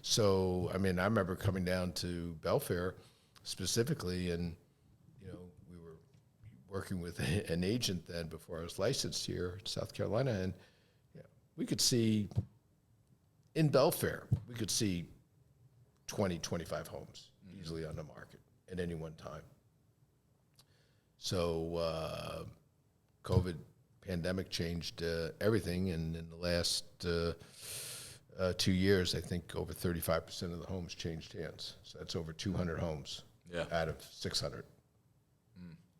So, I remember coming down to Belfair specifically, and, we were working with an agent then before I was licensed here in South Carolina, and we could see, in Belfair, 20, 25 homes easily on the market at any one time. So COVID pandemic changed everything, and in the last 2 years, I think over 35% of the homes changed hands. So that's over 200 homes out of 600.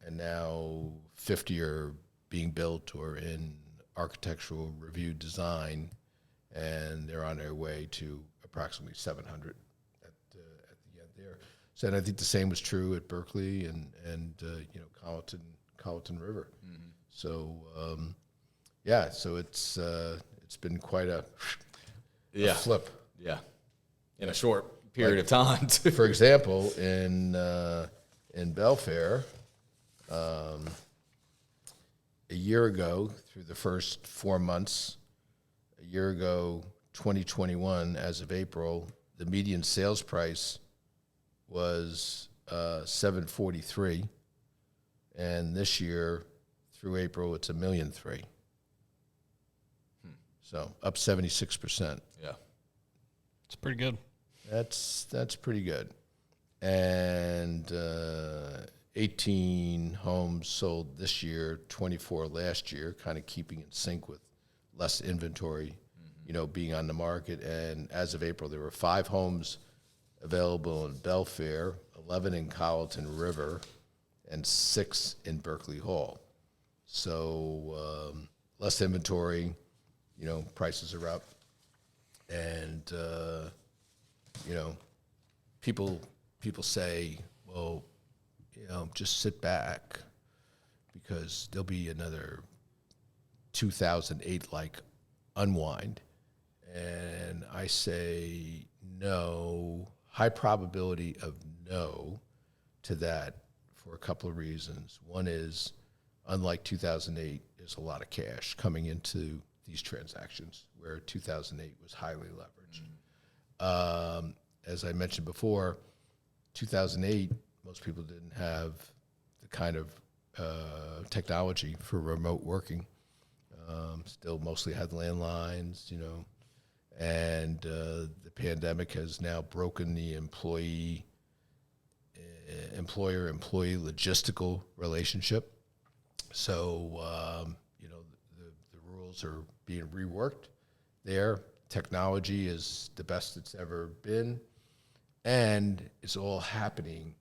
And now 50 are being built or in architectural review design, and they're on their way to approximately 700 at the end there. So, and I think the same was true at Berkeley and Colleton River. Mm-hmm. So, so it's been quite a flip.
Yeah, in a short period of time, too.
For example, in Belfair, a year ago, through the first 4 months, 2021, as of April, the median sales price was $743,000, and this year, through April, it's $1.3 million. So up 76%.
Yeah,
it's pretty good.
That's pretty good, and 18 homes sold this year, 24 last year, kind of keeping in sync with less inventory, being on the market. And as of April, there were 5 homes available in Belfair, 11 in Colleton River, and 6 in Berkeley Hall. So less inventory, prices are up, and people people say, well, just sit back because there'll be another 2008-like unwind. And I say no, high probability of no to that for a couple of reasons. One is, unlike 2008, there's a lot of cash coming into these transactions, where 2008 was highly leveraged. As I mentioned before, 2008, most people didn't have the kind of technology for remote working. Still mostly had landlines, and the pandemic has now broken the employer-employee logistical relationship. So, the rules are being reworked there. Technology is the best it's ever been, and it's all happening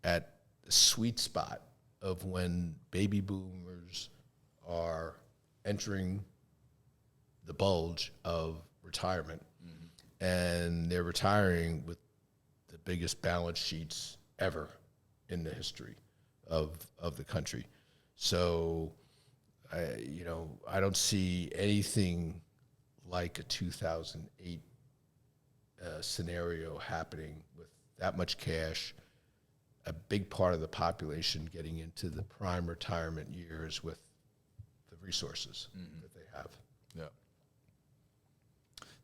at the sweet spot of when baby boomers are entering the bulge of retirement, and they're retiring with the biggest balance sheets ever in the history of the country. So, I don't see anything like a 2008 scenario happening with that much cash, a big part of the population getting into the prime retirement years with the resources that they have.
Yeah.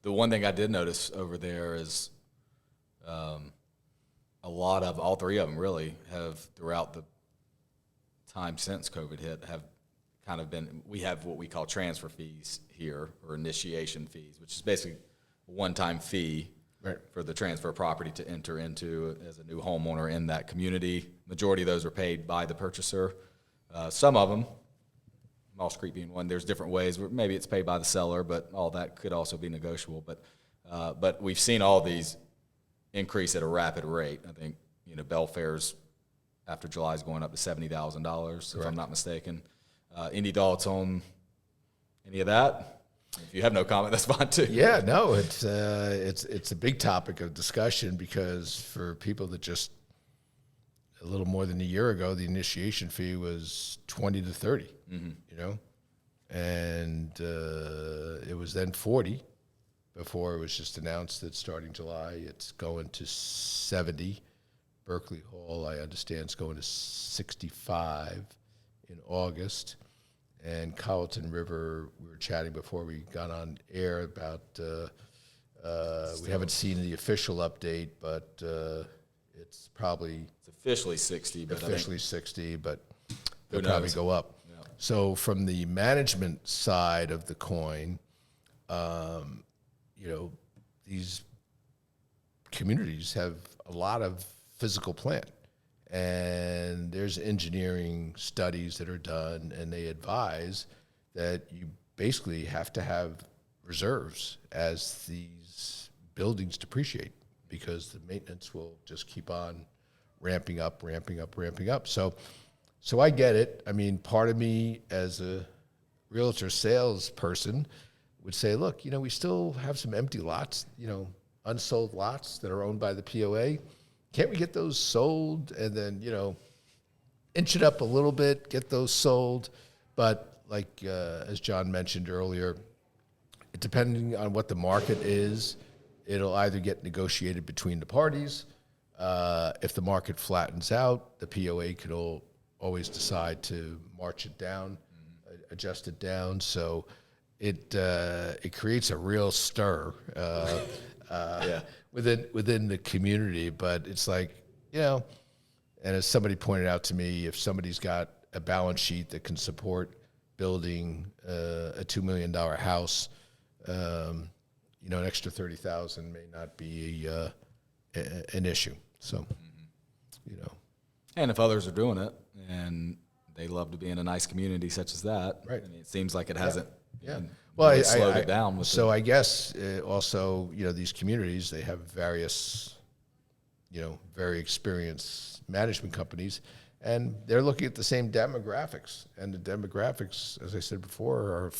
The one thing I did notice over there is a lot of, all three of them really, have throughout the time since COVID hit, have kind of been, we have what we call transfer fees here, or initiation fees, which is basically a one-time fee for the transfer of property to enter into as a new homeowner in that community. Majority of those are paid by the purchaser. Some of them, Mall Street being one, there's different ways where maybe it's paid by the seller, but all that could also be negotiable. But we've seen all these increase at a rapid rate. I think, Belfair's after July is going up to $70,000, if I'm not mistaken. Any thoughts on any of that? If you have no comment, that's fine too.
Yeah, no, it's a big topic of discussion, because for people that just a little more than a year ago, the initiation fee was 20 to 30, and it was then 40 before it was just announced that starting July it's going to 70. Berkeley Hall, I understand, is going to 65 in August. And Colleton River, we were chatting before we got on air about, we haven't seen the official update, but it's probably...
It's officially 60. But
officially 60, but they'll probably go up. Yeah. So from the management side of the coin, these communities have a lot of physical plant. And there's engineering studies that are done, and they advise that you basically have to have reserves as these buildings depreciate, because the maintenance will just keep on ramping up. So I get it. I mean, part of me as a realtor salesperson would say, look, we still have some empty lots, unsold lots that are owned by the POA. Can't we get those sold and then, inch it up a little bit, get those sold? But like as John mentioned earlier, depending on what the market is, it'll either get negotiated between the parties. If the market flattens out, the POA could always decide to march it down, adjust it down. So it creates a real stir. Within the community, but it's like, and as somebody pointed out to me, if somebody's got a balance sheet that can support building a $2 million house, an extra $30,000 may not be an issue. So,
And if others are doing it and they love to be in a nice community such as that,
right?
I mean, it seems like it hasn't.
Yeah.
Well, really slowed it down.
I guess also, these communities, they have various, very experienced management companies, and they're looking at the same demographics. And the demographics, as I said before, are,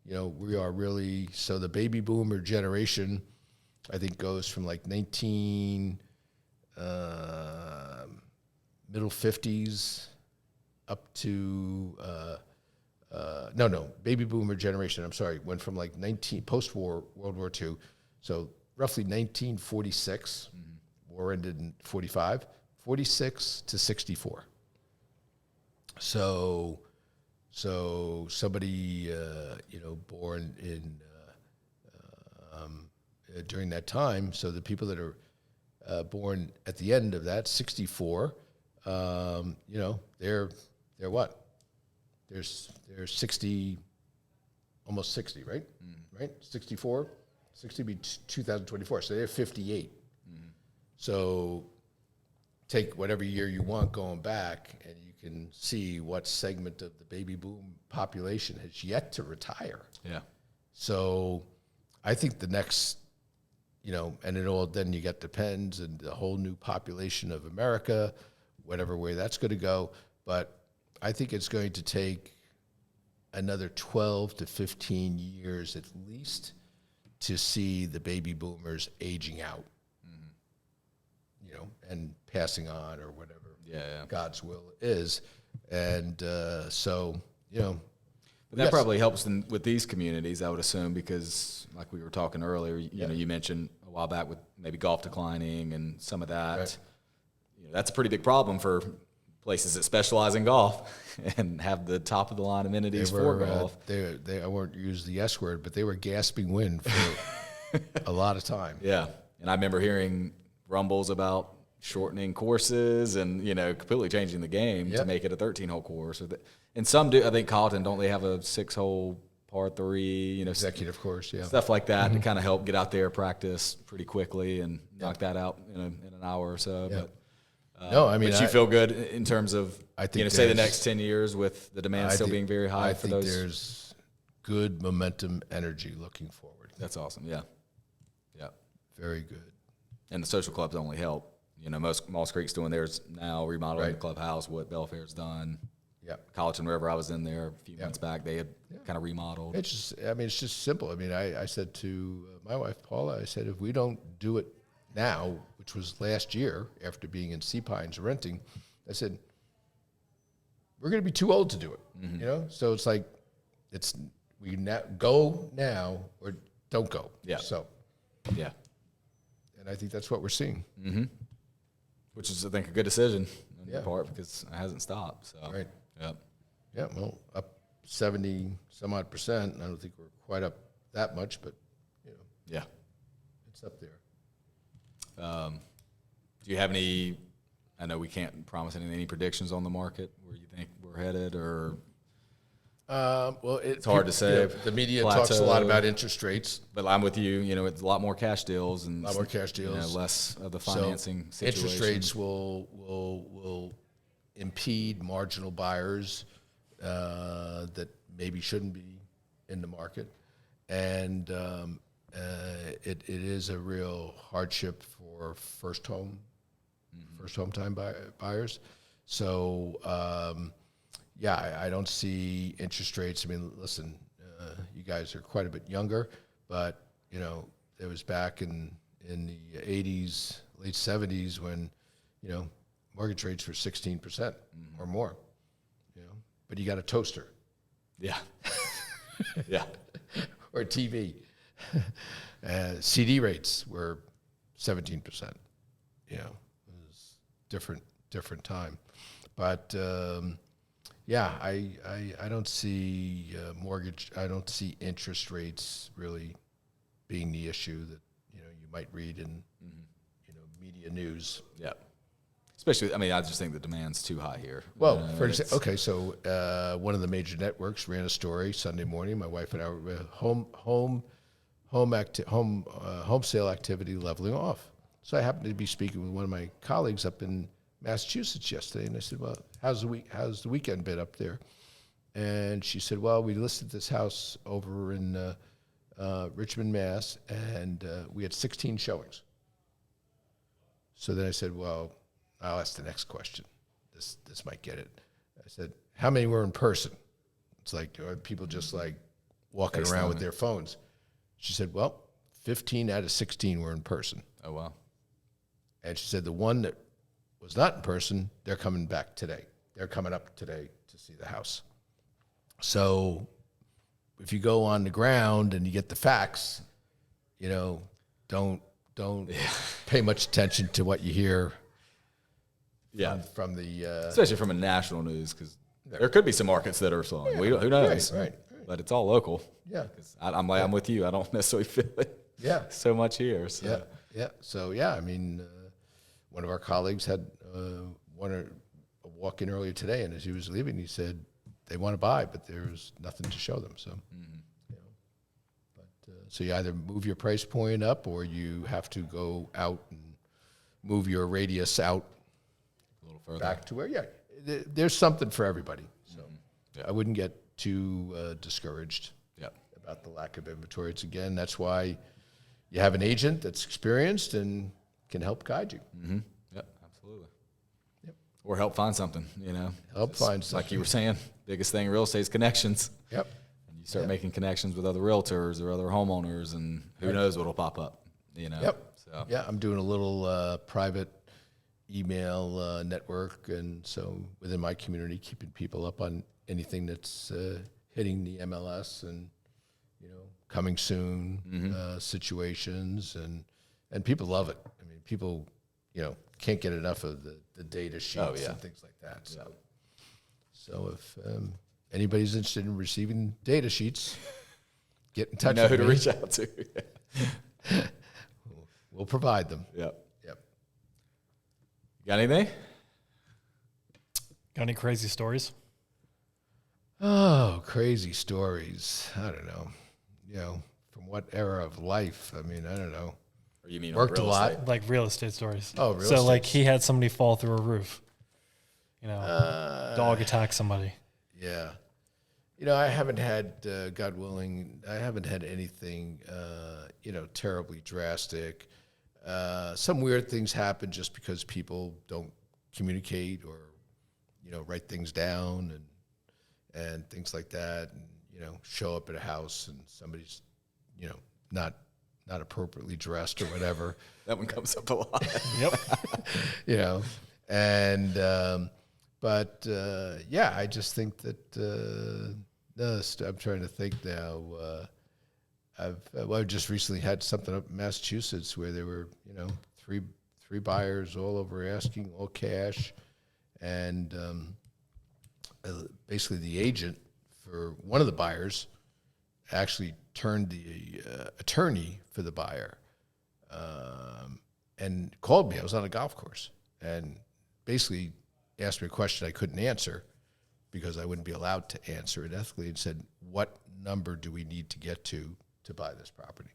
we are really, so the baby boomer generation, I think, goes from like 19 middle 50s up to baby boomer generation. I'm sorry, went from like post-war World War II, so roughly 1946. War ended in 45, 46 to 64. So somebody born in during that time. So the people that are born at the end of that 64, they're what? They're 60, almost 60, right? Right? 64, 60 be 2024. So they're 58. So take whatever year you want going back, and you can see what segment of the baby boom population has yet to retire.
Yeah.
So I think the next, and then you got depends and the whole new population of America, whatever way that's going to go. But I think it's going to take another 12 to 15 years at least to see the baby boomers aging out, and passing on or whatever God's will is. And but
that probably helps with these communities, I would assume, because like we were talking earlier, you know, you mentioned a while back with maybe golf declining and some of that.
Right.
That's a pretty big problem for places that specialize in golf and have the top of the line amenities for golf.
I won't use the S word, but they were gasping wind for a lot of time.
Yeah, and I remember hearing rumbles about shortening courses and completely changing the game to make it a 13-hole course. And some do. I think Colleton, don't they have a 6-hole par 3?
Executive course,
stuff like that to kind of help get out there, practice pretty quickly, and knock that out in an hour or so.
Yeah.
But but you feel good in terms of
I think
say the next 10 years with the demand still being very high for those.
I think there's good momentum, energy looking forward.
That's awesome. Yeah.
Very good.
And the social clubs only help. Moss Creek's doing theirs now, remodeling the clubhouse. What Belfair's done.
Yeah.
Colleton River, I was in there a few months back. They had kind of remodeled.
It's just simple. I said to my wife Paula, I said, if we don't do it now, which was last year after being in Sea Pines renting, I said, we're going to be too old to do it. So it's like, we go now or don't go.
Yeah.
So.
Yeah.
And I think that's what we're seeing.
Mm-hmm. Which is, I think, a good decision on your part because it hasn't stopped. So.
Right.
Yep.
Yeah, well, up 70 some odd percent. I don't think we're quite up that much, but
yeah,
it's up there.
Do you have any? I know we can't promise any predictions on the market where you think we're headed, or
well,
it's hard to say.
The media talks a lot about interest rates,
but I'm with you. It's a lot more cash deals and
a lot more cash deals,
less of the financing situation.
Interest rates will impede marginal buyers that maybe shouldn't be in the market, and it is a real hardship for first home time buyers. So I don't see interest rates. Listen, you guys are quite a bit younger, but it was back in the 80s, late 70s when mortgage rates were 16% or more, but you got a toaster.
Yeah. Yeah.
Or TV. CD rates were 17%. It was different time. But I don't see I don't see interest rates really being the issue that you might read in media news.
Yeah. Especially, I just think the demand's too high here.
Well, for example, so one of the major networks ran a story Sunday morning. My wife and I were home sale activity leveling off. So I happened to be speaking with one of my colleagues up in Massachusetts yesterday, and I said, "Well, how's the weekend been up there?" And she said, "Well, we listed this house over in Richmond, Mass, and we had 16 showings." So then I said, "Well, I'll ask the next question. This might get it." I said, "How many were in person?" It's like, are people just like walking around with their phones? She said, "Well, 15 out of 16 were in person."
Oh, wow.
And she said the one that was not in person, they're coming back today. They're coming up today to see the house. So if you go on the ground and you get the facts, you know, don't pay much attention to what you hear from the...
especially from a national news, because there could be some markets that are slowing. Yeah, who knows?
Right.
But it's all local.
Yeah.
I'm with you. I don't necessarily feel it so much here. So.
Yeah. So, I mean, one of our colleagues had a walk in earlier today, and as he was leaving, he said they want to buy, but there's nothing to show them. So, so you either move your price point up, or you have to go out and move your radius out
a little further
back to where. There's something for everybody. So I wouldn't get too discouraged about the lack of inventory. It's that's why you have an agent that's experienced and can help guide you.
Mm-hmm. Yep, absolutely. Yep. Or help find something,
Help find something.
Like you were saying, biggest thing in real estate is connections.
Yep.
And you start making connections with other realtors or other homeowners, and who knows what'll pop up,
Yep.
So.
Yeah, I'm doing a little private email network, and so within my community, keeping people up on anything that's hitting the MLS and, coming soon situations, and people love it. I mean, people, can't get enough of the data sheets and things like that. So if anybody's interested in receiving data sheets, get in touch with me.
You know who to reach out to.
We'll provide them.
Yep. Got anything?
Got any crazy stories?
Oh, crazy stories. I don't know. From what era of life? I mean, I don't know.
Or you mean
worked a lot?
estate?
Like real estate stories.
Oh, real
So
estate.
like he had somebody fall through a roof. Dog attack somebody.
Yeah. I haven't had, God willing, I haven't had anything, terribly drastic. Some weird things happen just because people don't communicate or, write things down and things like that. And, show up at a house and somebody's, not appropriately dressed or whatever.
That one comes up a lot.
Yep.
But I just think that I'm trying to think now. I've just recently had something up in Massachusetts where there were three buyers all over asking, all cash, and basically the agent for one of the buyers actually turned the attorney for the buyer and called me. I was on a golf course and basically asked me a question I couldn't answer because I wouldn't be allowed to answer it ethically, and said, what number do we need to get to buy this property?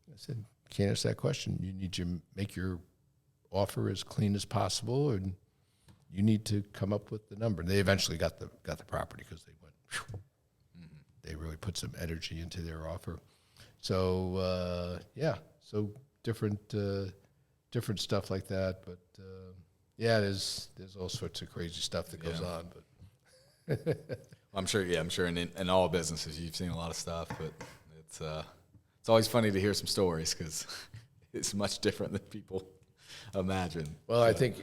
I said, can't answer that question. You need to make your offer as clean as possible, and you need to come up with the number. And they eventually got the property because they went, whew. They really put some energy into their offer. So so different stuff like that. But there's all sorts of crazy stuff that goes on. But
I'm sure in all businesses you've seen a lot of stuff, but it's always funny to hear some stories because it's much different than people imagine.
Well, I think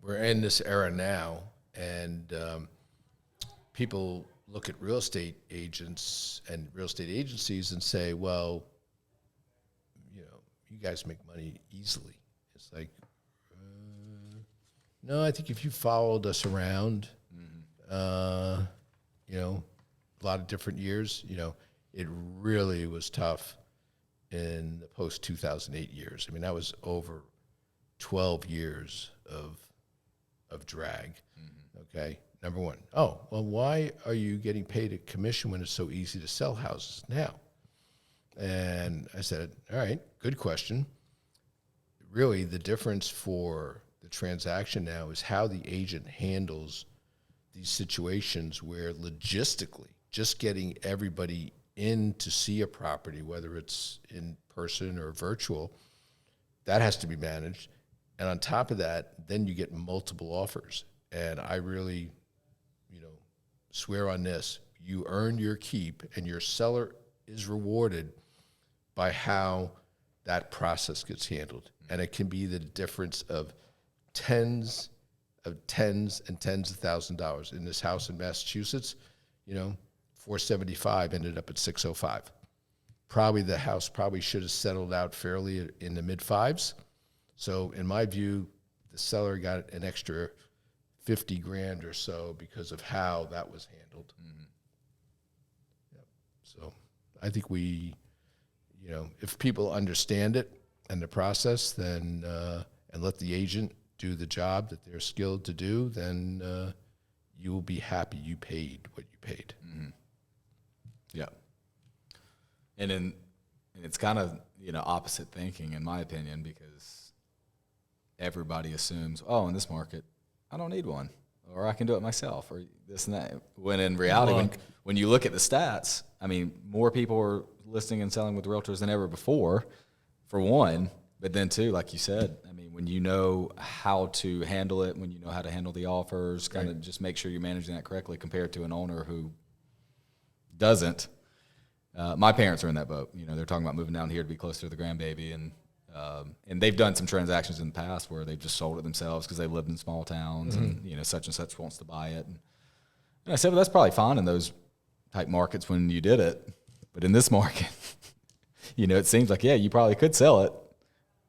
we're in this era now, and people look at real estate agents and real estate agencies and say, well, you guys make money easily. It's like, no, I think if you followed us around, a lot of different years, it really was tough in the post-2008 years. I mean, that was over 12 years of drag, okay? Number one. Oh, well, why are you getting paid a commission when it's so easy to sell houses now? And I said, all right, good question. Really, the difference for the transaction now is how the agent handles these situations where logistically, just getting everybody in to see a property, whether it's in person or virtual, that has to be managed. And on top of that, then you get multiple offers. And I really, swear on this, you earn your keep and your seller is rewarded by how that process gets handled. And it can be the difference of tens and tens of $1,000s. In this house in Massachusetts, you know, 475 ended up at 605. Probably the house should have settled out fairly in the mid fives. So in my view, the seller got an extra 50 grand or so because of how that was handled. Yep. So I think we, you know, if people understand it and the process, then and let the agent do the job that they're skilled to do, then you will be happy you paid what you paid.
Yeah. And it's kind of, you know, opposite thinking in my opinion, because everybody assumes, oh, in this market, I don't need one, or I can do it myself, or this and that. When in reality, when you look at the stats, I mean, more people are listing and selling with realtors than ever before, for one. But then two, like you said, I mean, when you know how to handle it, when you know how to handle the offers, kind of just make sure you're managing that correctly compared to an owner who doesn't. My parents are in that boat. You know, they're talking about moving down here to be closer to the grandbaby, and they've done some transactions in the past where they've just sold it themselves because they've lived in small towns, and you know, such and such wants to buy it. And I said, well, that's probably fine in those type markets when you did it, but in this market, you know, it seems like, yeah, you probably could sell it,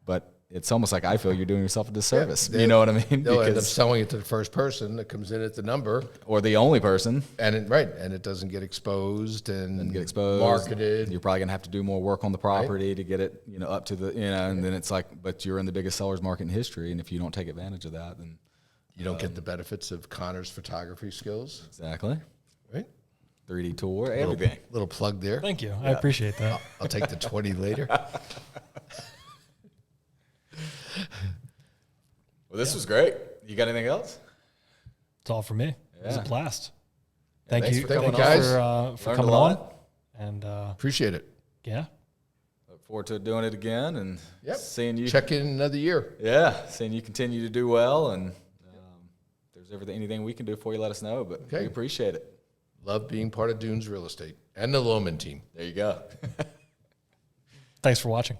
but it's almost like I feel you're doing yourself a disservice. You know what I mean?
They'll end up selling it to the first person that comes in at the number,
or the only person,
and it doesn't get exposed and marketed.
You're probably gonna have to do more work on the property to get it, you know, up to the, you know, and then it's like, but you're in the biggest seller's market in history, and if you don't take advantage of that, then
you don't get the benefits of Connor's photography skills.
Exactly.
Right.
3D tour, everything.
Little plug there.
Thank you. I appreciate that.
I'll take the 20 later.
Well, this was great. You got anything else?
It's all for me. It was a blast.
Thanks
Thank you
for coming
guys.
for
Learned
coming
a
on.
lot.
And
Appreciate it.
yeah,
Look forward to doing it again and seeing you.
Check in another year.
Yeah, seeing you continue to do well. And if there's anything we can do for you, let us know. But we appreciate it.
Love being part of Dunes Real Estate and the Lohman team.
There you go.
thanks for watching.